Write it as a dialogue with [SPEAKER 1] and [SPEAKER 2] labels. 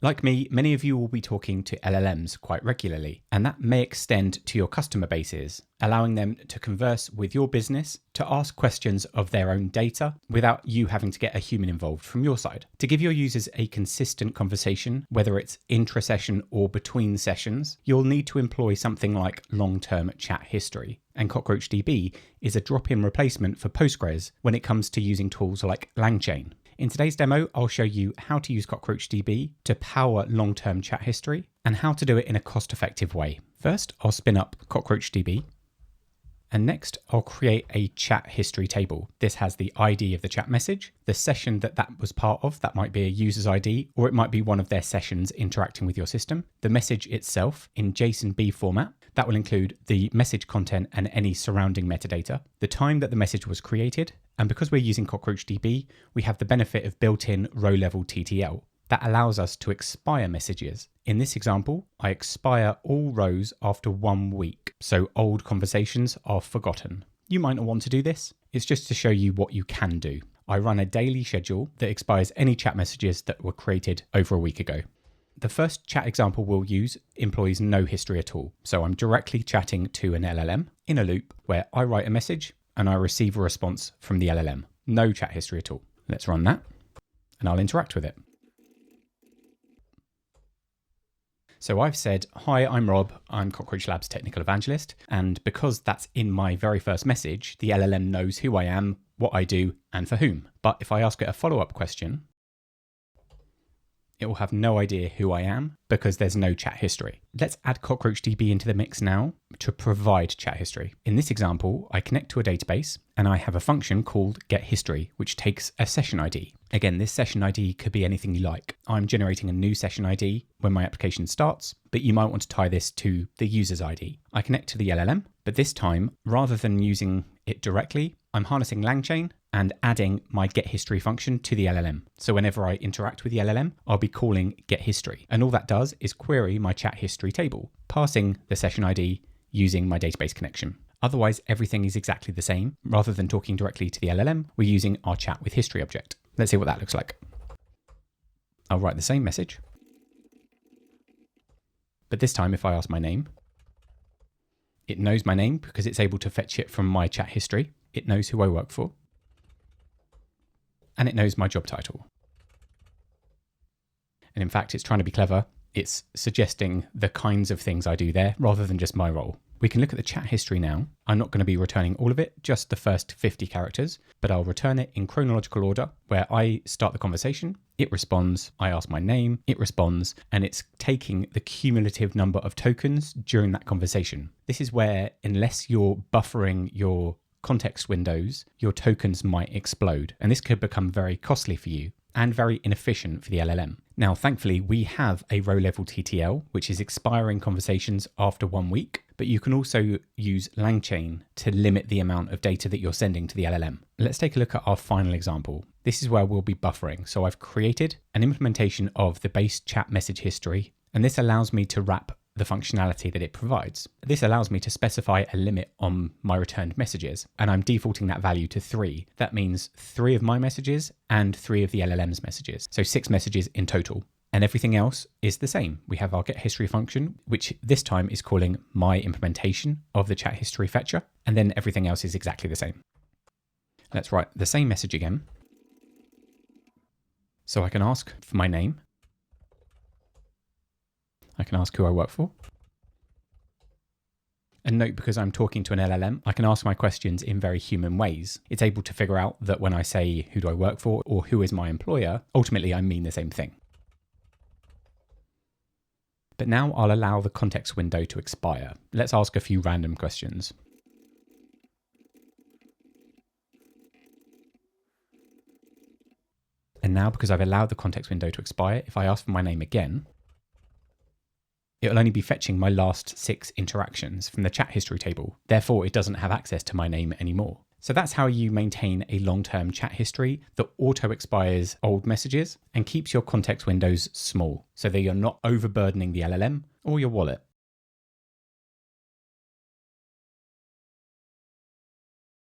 [SPEAKER 1] Like me, many of you will be talking to LLMs quite regularly, and that may extend to your customer bases, allowing them to converse with your business, to ask questions of their own data without you having to get a human involved from your side. To give your users a consistent conversation, whether it's intra-session or between sessions, you'll need to employ something like long-term chat history. And CockroachDB is a drop-in replacement for Postgres when it comes to using tools like LangChain. In today's demo, I'll show you how to use CockroachDB to power long-term chat history and how to do it in a cost-effective way. First, I'll spin up CockroachDB. And next, I'll create a chat history table. This has the ID of the chat message, the session that was part of, that might be a user's ID, or it might be one of their sessions interacting with your system, the message itself in JSON-B format. That will include the message content and any surrounding metadata, the time that the message was created, and because we're using CockroachDB, we have the benefit of built-in row-level TTL. That allows us to expire messages. In this example, I expire all rows after 1 week, so old conversations are forgotten. You might not want to do this. It's just to show you what you can do. I run a daily schedule that expires any chat messages that were created over a week ago. The first chat example we'll use employs no history at all. So I'm directly chatting to an LLM in a loop where I write a message and I receive a response from the LLM. No chat history at all. Let's run that and I'll interact with it. So I've said, hi, I'm Rob, I'm Cockroach Labs Technical Evangelist. And because that's in my very first message, the LLM knows who I am, what I do, and for whom. But if I ask it a follow-up question, it will have no idea who I am because there's no chat history. Let's add CockroachDB into the mix now to provide chat history. In this example, I connect to a database and I have a function called getHistory, which takes a session ID. Again, this session ID could be anything you like. I'm generating a new session ID when my application starts, but you might want to tie this to the user's ID. I connect to the LLM, but this time, rather than using it directly, I'm harnessing LangChain and adding my getHistory function to the LLM. So whenever I interact with the LLM, I'll be calling getHistory. And all that does is query my chat history table, passing the session ID using my database connection. Otherwise, everything is exactly the same. Rather than talking directly to the LLM, we're using our chat with history object. Let's see what that looks like. I'll write the same message. But this time, if I ask my name, it knows my name because it's able to fetch it from my chat history. It knows who I work for. And it knows my job title. And in fact, it's trying to be clever. It's suggesting the kinds of things I do there rather than just my role. We can look at the chat history now. I'm not going to be returning all of it, just the first 50 characters, but I'll return it in chronological order where I start the conversation, it responds, I ask my name, it responds, and it's taking the cumulative number of tokens during that conversation. This is where, unless you're buffering your context windows, your tokens might explode, and this could become very costly for you and very inefficient for the LLM. Now, thankfully, we have a row-level TTL, which is expiring conversations after 1 week, but you can also use LangChain to limit the amount of data that you're sending to the LLM. Let's take a look at our final example. This is where we'll be buffering. So I've created an implementation of the base chat message history, and this allows me to wrap the functionality that it provides. This allows me to specify a limit on my returned messages, and I'm defaulting that value to 3. That means 3 of my messages and 3 of the LLM's messages. So 6 messages in total. And everything else is the same. We have our getHistory function, which this time is calling my implementation of the chat history fetcher, and then everything else is exactly the same. Let's write the same message again. So I can ask for my name. I can ask who I work for. And note, because I'm talking to an LLM, I can ask my questions in very human ways. It's able to figure out that when I say, who do I work for, or who is my employer, ultimately I mean the same thing. But now I'll allow the context window to expire. Let's ask a few random questions. And now, because I've allowed the context window to expire, if I ask for my name again, it'll only be fetching my last 6 interactions from the chat history table. Therefore, it doesn't have access to my name anymore. So that's how you maintain a long-term chat history that auto-expires old messages and keeps your context windows small so that you're not overburdening the LLM or your wallet.